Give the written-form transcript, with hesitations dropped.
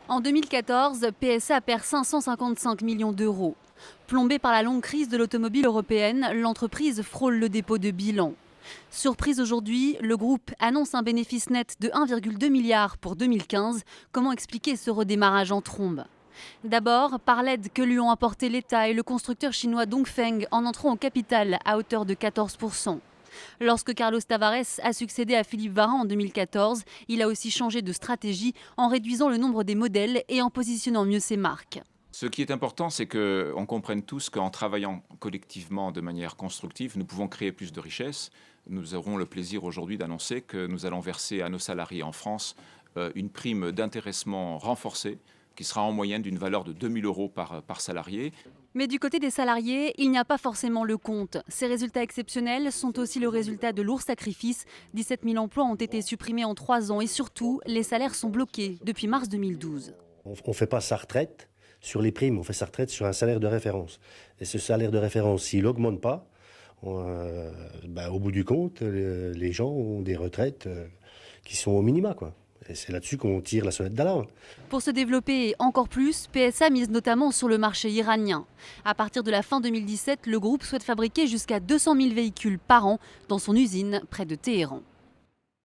En 2014, PSA perd 555 millions d'euros. Plombée par la longue crise de l'automobile européenne, l'entreprise frôle le dépôt de bilan. Surprise aujourd'hui, le groupe annonce un bénéfice net de 1,2 milliard pour 2015. Comment expliquer ce redémarrage en trombe ? D'abord, par l'aide que lui ont apporté l'État et le constructeur chinois Dongfeng en entrant au capital à hauteur de 14%. Lorsque Carlos Tavares a succédé à Philippe Varin en 2014, il a aussi changé de stratégie en réduisant le nombre des modèles et en positionnant mieux ses marques. Ce qui est important, c'est qu'on comprenne tous qu'en travaillant collectivement de manière constructive, nous pouvons créer plus de richesses. Nous aurons le plaisir aujourd'hui d'annoncer que nous allons verser à nos salariés en France une prime d'intéressement renforcée qui sera en moyenne d'une valeur de 2 000 euros par salarié. Mais du côté des salariés, il n'y a pas forcément le compte. Ces résultats exceptionnels sont aussi le résultat de lourds sacrifices. 17 000 emplois ont été supprimés en 3 ans et surtout, les salaires sont bloqués depuis mars 2012. On ne fait pas sa retraite sur les primes, on fait sa retraite sur un salaire de référence. Et ce salaire de référence, s'il n'augmente pas, au bout du compte, les gens ont des retraites qui sont au minima, quoi. Et c'est là-dessus qu'on tire la sonnette d'alarme. Pour se développer encore plus, PSA mise notamment sur le marché iranien. À partir de la fin 2017, le groupe souhaite fabriquer jusqu'à 200 000 véhicules par an dans son usine près de Téhéran.